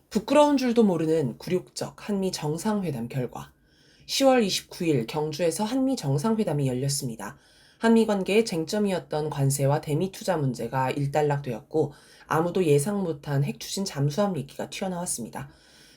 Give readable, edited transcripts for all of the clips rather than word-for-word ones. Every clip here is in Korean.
부끄러운 줄도 모르는 굴욕적 한미 정상회담 결과. 10월 29일 경주에서 한미 정상회담이 열렸습니다. 한미 관계의 쟁점이었던 관세와 대미 투자 문제가 일단락되었고 아무도 예상 못한 핵 추진 잠수함 얘기가 튀어나왔습니다.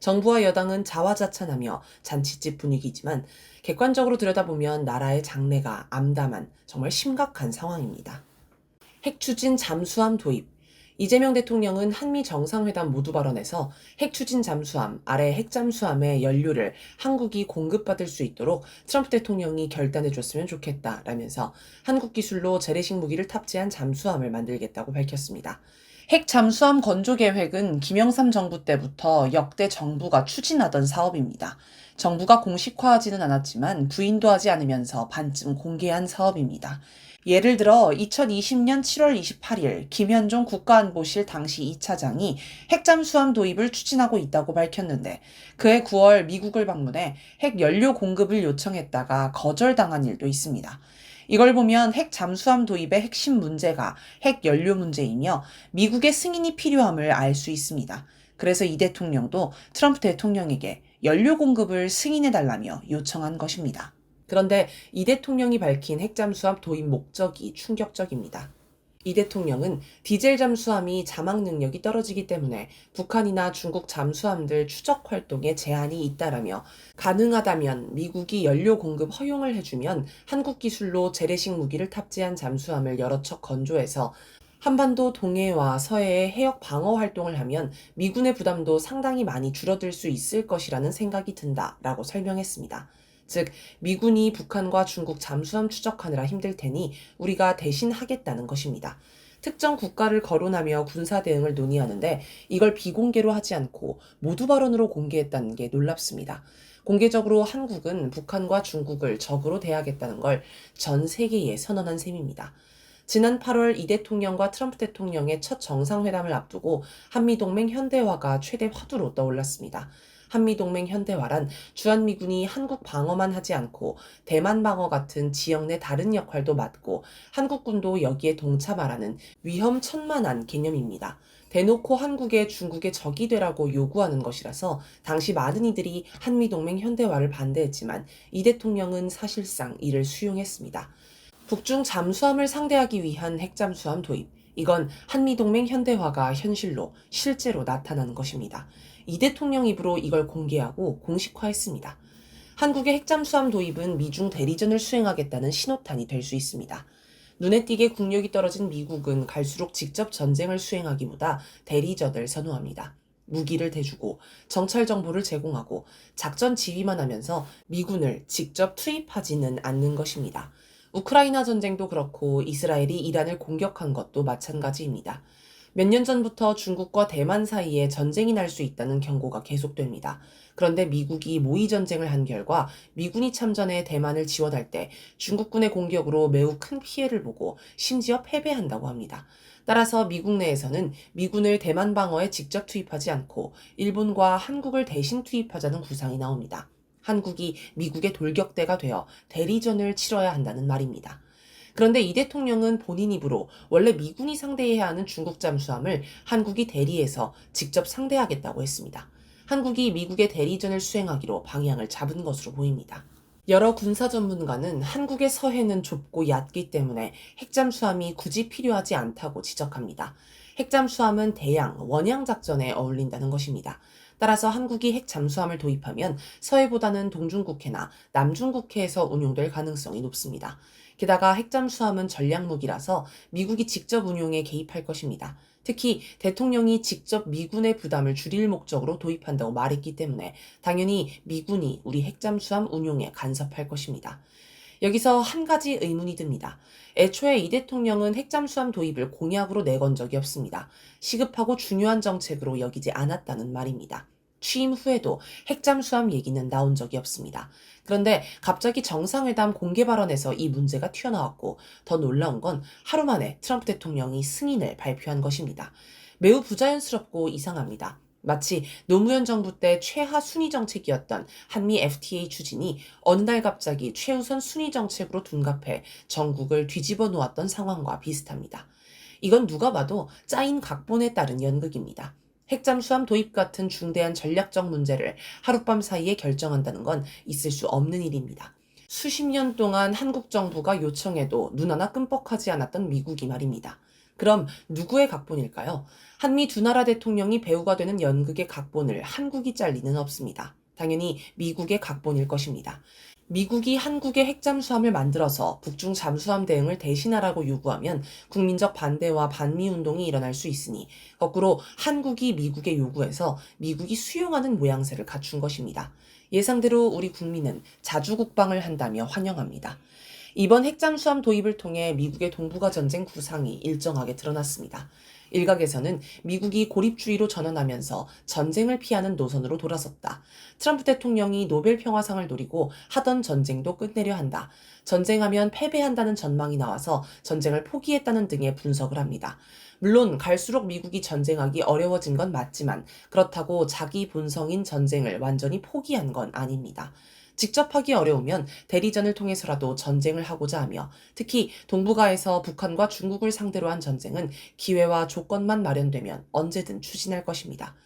정부와 여당은 자화자찬하며 잔치집 분위기지만 객관적으로 들여다보면 나라의 장래가 암담한 정말 심각한 상황입니다. 핵 추진 잠수함 도입. 이재명 대통령은 한미 정상회담 모두 발언에서 핵 추진 잠수함, 아래 핵잠수함의 연료를 한국이 공급받을 수 있도록 트럼프 대통령이 결단해줬으면 좋겠다라면서 한국 기술로 재래식 무기를 탑재한 잠수함을 만들겠다고 밝혔습니다. 핵 잠수함 건조 계획은 김영삼 정부 때부터 역대 정부가 추진하던 사업입니다. 정부가 공식화하지는 않았지만 부인도 하지 않으면서 반쯤 공개한 사업입니다. 예를 들어 2020년 7월 28일 김현종 국가안보실 당시 2차장이 핵잠수함 도입을 추진하고 있다고 밝혔는데 그해 9월 미국을 방문해 핵 연료 공급을 요청했다가 거절당한 일도 있습니다. 이걸 보면 핵 잠수함 도입의 핵심 문제가 핵 연료 문제이며 미국의 승인이 필요함을 알 수 있습니다. 그래서 이 대통령도 트럼프 대통령에게 연료 공급을 승인해달라며 요청한 것입니다. 그런데 이 대통령이 밝힌 핵잠수함 도입 목적이 충격적입니다. 이 대통령은 디젤 잠수함이 자막 능력이 떨어지기 때문에 북한이나 중국 잠수함들 추적 활동에 제한이 있다라며 가능하다면 미국이 연료 공급 허용을 해주면 한국 기술로 재래식 무기를 탑재한 잠수함을 여러 척 건조해서 한반도 동해와 서해의 해역 방어 활동을 하면 미군의 부담도 상당히 많이 줄어들 수 있을 것이라는 생각이 든다라고 설명했습니다. 즉, 미군이 북한과 중국 잠수함 추적하느라 힘들 테니 우리가 대신 하겠다는 것입니다. 특정 국가를 거론하며 군사 대응을 논의하는데 이걸 비공개로 하지 않고 모두 발언으로 공개했다는 게 놀랍습니다. 공개적으로 한국은 북한과 중국을 적으로 대하겠다는 걸 전 세계에 선언한 셈입니다. 지난 8월 이 대통령과 트럼프 대통령의 첫 정상회담을 앞두고 한미동맹 현대화가 최대 화두로 떠올랐습니다. 한미동맹 현대화란 주한미군이 한국 방어만 하지 않고 대만 방어 같은 지역 내 다른 역할도 맡고 한국군도 여기에 동참하라는 위험천만한 개념입니다. 대놓고 한국에 중국의 적이 되라고 요구하는 것이라서 당시 많은 이들이 한미동맹 현대화를 반대했지만 이 대통령은 사실상 이를 수용했습니다. 북중 잠수함을 상대하기 위한 핵잠수함 도입. 이건 한미동맹 현대화가 현실로 실제로 나타나는 것입니다. 이 대통령 입으로 이걸 공개하고 공식화했습니다. 한국의 핵잠수함 도입은 미중 대리전을 수행하겠다는 신호탄이 될 수 있습니다. 눈에 띄게 국력이 떨어진 미국은 갈수록 직접 전쟁을 수행하기보다 대리전을 선호합니다. 무기를 대주고 정찰 정보를 제공하고 작전 지휘만 하면서 미군을 직접 투입하지는 않는 것입니다. 우크라이나 전쟁도 그렇고 이스라엘이 이란을 공격한 것도 마찬가지입니다. 몇 년 전부터 중국과 대만 사이에 전쟁이 날 수 있다는 경고가 계속됩니다. 그런데 미국이 모의 전쟁을 한 결과 미군이 참전해 대만을 지원할 때 중국군의 공격으로 매우 큰 피해를 보고 심지어 패배한다고 합니다. 따라서 미국 내에서는 미군을 대만 방어에 직접 투입하지 않고 일본과 한국을 대신 투입하자는 구상이 나옵니다. 한국이 미국의 돌격대가 되어 대리전을 치러야 한다는 말입니다. 그런데 이 대통령은 본인 입으로 원래 미군이 상대해야 하는 중국 잠수함을 한국이 대리해서 직접 상대하겠다고 했습니다. 한국이 미국의 대리전을 수행하기로 방향을 잡은 것으로 보입니다. 여러 군사 전문가는 한국의 서해는 좁고 얕기 때문에 핵잠수함이 굳이 필요하지 않다고 지적합니다. 핵잠수함은 대양, 원양 작전에 어울린다는 것입니다. 따라서 한국이 핵잠수함을 도입하면 서해보다는 동중국해나 남중국해에서 운용될 가능성이 높습니다. 게다가 핵잠수함은 전략무기라서 미국이 직접 운용에 개입할 것입니다. 특히 대통령이 직접 미군의 부담을 줄일 목적으로 도입한다고 말했기 때문에 당연히 미군이 우리 핵잠수함 운용에 간섭할 것입니다. 여기서 한 가지 의문이 듭니다. 애초에 이 대통령은 핵잠수함 도입을 공약으로 내건 적이 없습니다. 시급하고 중요한 정책으로 여기지 않았다는 말입니다. 취임 후에도 핵잠수함 얘기는 나온 적이 없습니다. 그런데 갑자기 정상회담 공개 발언에서 이 문제가 튀어나왔고 더 놀라운 건 하루 만에 트럼프 대통령이 승인을 발표한 것입니다. 매우 부자연스럽고 이상합니다. 마치 노무현 정부 때 최하 순위 정책이었던 한미 FTA 추진이 어느 날 갑자기 최우선 순위 정책으로 둔갑해 전국을 뒤집어 놓았던 상황과 비슷합니다. 이건 누가 봐도 짜인 각본에 따른 연극입니다. 핵잠수함 도입 같은 중대한 전략적 문제를 하룻밤 사이에 결정한다는 건 있을 수 없는 일입니다. 수십 년 동안 한국 정부가 요청해도 눈 하나 끔뻑하지 않았던 미국이 말입니다. 그럼 누구의 각본일까요? 한미 두 나라 대통령이 배우가 되는 연극의 각본을 한국이 짤 리는 없습니다. 당연히 미국의 각본일 것입니다. 미국이 한국의 핵잠수함을 만들어서 북중 잠수함 대응을 대신하라고 요구하면 국민적 반대와 반미 운동이 일어날 수 있으니 거꾸로 한국이 미국의 요구에서 미국이 수용하는 모양새를 갖춘 것입니다. 예상대로 우리 국민은 자주국방을 한다며 환영합니다. 이번 핵잠수함 도입을 통해 미국의 동북아 전쟁 구상이 일정하게 드러났습니다. 일각에서는 미국이 고립주의로 전환하면서 전쟁을 피하는 노선으로 돌아섰다. 트럼프 대통령이 노벨 평화상을 노리고 하던 전쟁도 끝내려 한다. 전쟁하면 패배한다는 전망이 나와서 전쟁을 포기했다는 등의 분석을 합니다. 물론 갈수록 미국이 전쟁하기 어려워진 건 맞지만 그렇다고 자기 본성인 전쟁을 완전히 포기한 건 아닙니다. 직접 하기 어려우면 대리전을 통해서라도 전쟁을 하고자 하며 특히 동북아에서 북한과 중국을 상대로 한 전쟁은 기회와 조건만 마련되면 언제든 추진할 것입니다.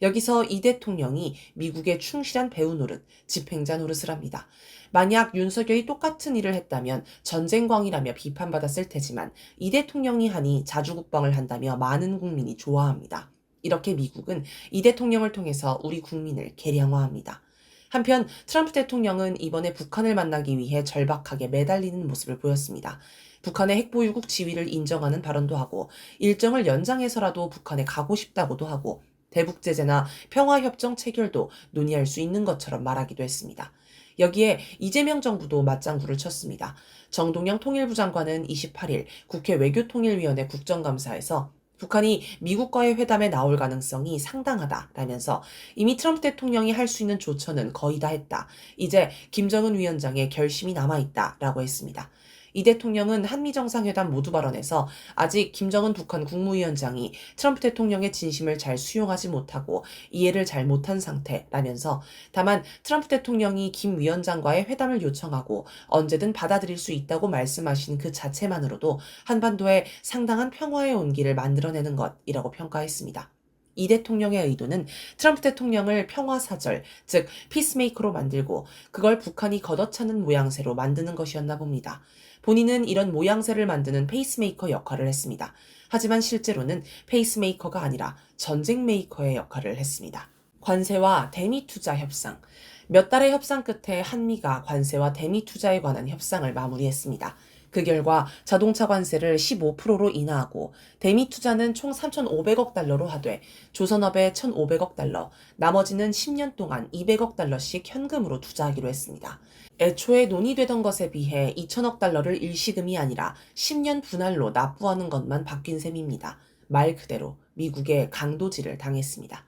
여기서 이 대통령이 미국의 충실한 배우 노릇, 집행자 노릇을 합니다. 만약 윤석열이 똑같은 일을 했다면 전쟁광이라며 비판받았을 테지만 이 대통령이 하니 자주국방을 한다며 많은 국민이 좋아합니다. 이렇게 미국은 이 대통령을 통해서 우리 국민을 개량화합니다. 한편 트럼프 대통령은 이번에 북한을 만나기 위해 절박하게 매달리는 모습을 보였습니다. 북한의 핵보유국 지위를 인정하는 발언도 하고 일정을 연장해서라도 북한에 가고 싶다고도 하고 대북 제재나 평화협정 체결도 논의할 수 있는 것처럼 말하기도 했습니다. 여기에 이재명 정부도 맞장구를 쳤습니다. 정동영 통일부 장관은 28일 국회 외교통일위원회 국정감사에서 북한이 미국과의 회담에 나올 가능성이 상당하다라면서 이미 트럼프 대통령이 할 수 있는 조처는 거의 다 했다. 이제 김정은 위원장의 결심이 남아있다라고 했습니다. 이 대통령은 한미정상회담 모두 발언에서 아직 김정은 북한 국무위원장이 트럼프 대통령의 진심을 잘 수용하지 못하고 이해를 잘 못한 상태라면서 다만 트럼프 대통령이 김 위원장과의 회담을 요청하고 언제든 받아들일 수 있다고 말씀하신 그 자체만으로도 한반도에 상당한 평화의 온기를 만들어내는 것이라고 평가했습니다. 이 대통령의 의도는 트럼프 대통령을 평화사절, 즉 피스메이커로 만들고 그걸 북한이 걷어차는 모양새로 만드는 것이었나 봅니다. 본인은 이런 모양새를 만드는 페이스메이커 역할을 했습니다. 하지만 실제로는 페이스메이커가 아니라 전쟁 메이커의 역할을 했습니다. 관세와 대미 투자 협상. 몇 달의 협상 끝에 한미가 관세와 대미 투자에 관한 협상을 마무리했습니다. 그 결과 자동차 관세를 15%로 인하하고 대미 투자는 총 3,500억 달러로 하되 조선업에 1,500억 달러, 나머지는 10년 동안 200억 달러씩 현금으로 투자하기로 했습니다. 애초에 논의되던 것에 비해 2천억 달러를 일시금이 아니라 10년 분할로 납부하는 것만 바뀐 셈입니다. 말 그대로 미국의 강도질을 당했습니다.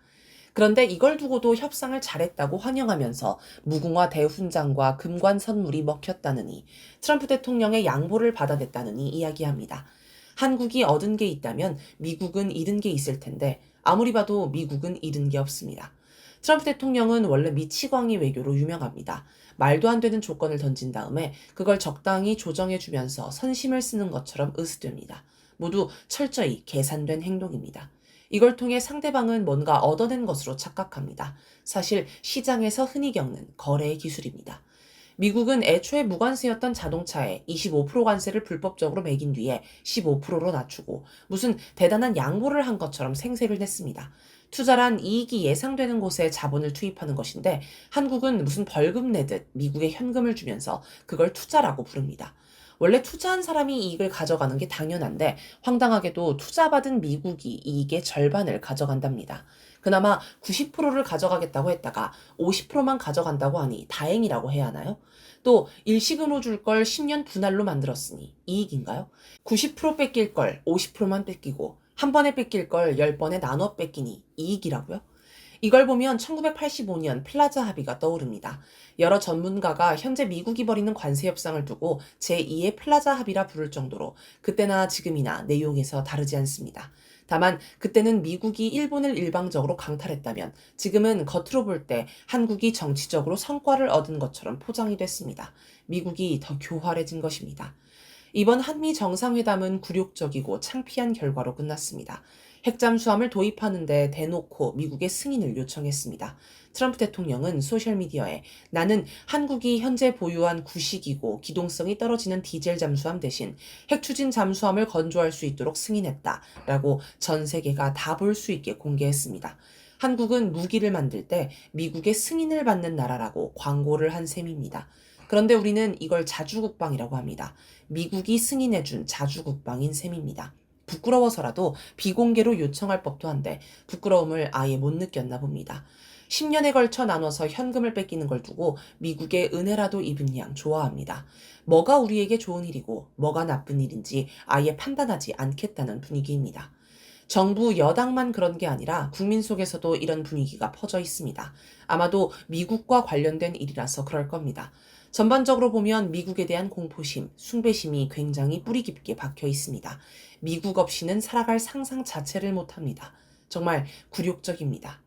그런데 이걸 두고도 협상을 잘했다고 환영하면서 무궁화 대훈장과 금관 선물이 먹혔다느니 트럼프 대통령의 양보를 받아냈다느니 이야기합니다. 한국이 얻은 게 있다면 미국은 잃은 게 있을 텐데 아무리 봐도 미국은 잃은 게 없습니다. 트럼프 대통령은 원래 미치광이 외교로 유명합니다. 말도 안 되는 조건을 던진 다음에 그걸 적당히 조정해주면서 선심을 쓰는 것처럼 으스댑니다. 모두 철저히 계산된 행동입니다. 이걸 통해 상대방은 뭔가 얻어낸 것으로 착각합니다. 사실 시장에서 흔히 겪는 거래의 기술입니다. 미국은 애초에 무관세였던 자동차에 25% 관세를 불법적으로 매긴 뒤에 15%로 낮추고 무슨 대단한 양보를 한 것처럼 생색을 냈습니다. 투자란 이익이 예상되는 곳에 자본을 투입하는 것인데 한국은 무슨 벌금 내듯 미국에 현금을 주면서 그걸 투자라고 부릅니다. 원래 투자한 사람이 이익을 가져가는 게 당연한데 황당하게도 투자받은 미국이 이익의 절반을 가져간답니다. 그나마 90%를 가져가겠다고 했다가 50%만 가져간다고 하니 다행이라고 해야 하나요? 또 일시금으로 줄 걸 10년 분할로 만들었으니 이익인가요? 90% 뺏길 걸 50%만 뺏기고 한 번에 뺏길 걸 10번에 나눠 뺏기니 이익이라고요? 이걸 보면 1985년 플라자 합의가 떠오릅니다. 여러 전문가가 현재 미국이 벌이는 관세 협상을 두고 제2의 플라자 합의라 부를 정도로 그때나 지금이나 내용에서 다르지 않습니다. 다만 그때는 미국이 일본을 일방적으로 강탈했다면 지금은 겉으로 볼 때 한국이 정치적으로 성과를 얻은 것처럼 포장이 됐습니다. 미국이 더 교활해진 것입니다. 이번 한미 정상회담은 굴욕적이고 창피한 결과로 끝났습니다. 핵잠수함을 도입하는데 대놓고 미국의 승인을 요청했습니다. 트럼프 대통령은 소셜미디어에 나는 한국이 현재 보유한 구식이고 기동성이 떨어지는 디젤 잠수함 대신 핵추진 잠수함을 건조할 수 있도록 승인했다라고 전 세계가 다 볼 수 있게 공개했습니다. 한국은 무기를 만들 때 미국의 승인을 받는 나라라고 광고를 한 셈입니다. 그런데 우리는 이걸 자주국방이라고 합니다. 미국이 승인해준 자주국방인 셈입니다. 부끄러워서라도 비공개로 요청할 법도 한데 부끄러움을 아예 못 느꼈나 봅니다. 10년에 걸쳐 나눠서 현금을 뺏기는 걸 두고 미국의 은혜라도 입은 양 좋아합니다. 뭐가 우리에게 좋은 일이고 뭐가 나쁜 일인지 아예 판단하지 않겠다는 분위기입니다. 정부 여당만 그런 게 아니라 국민 속에서도 이런 분위기가 퍼져 있습니다. 아마도 미국과 관련된 일이라서 그럴 겁니다. 전반적으로 보면 미국에 대한 공포심, 숭배심이 굉장히 뿌리 깊게 박혀 있습니다. 미국 없이는 살아갈 상상 자체를 못합니다. 정말 굴욕적입니다.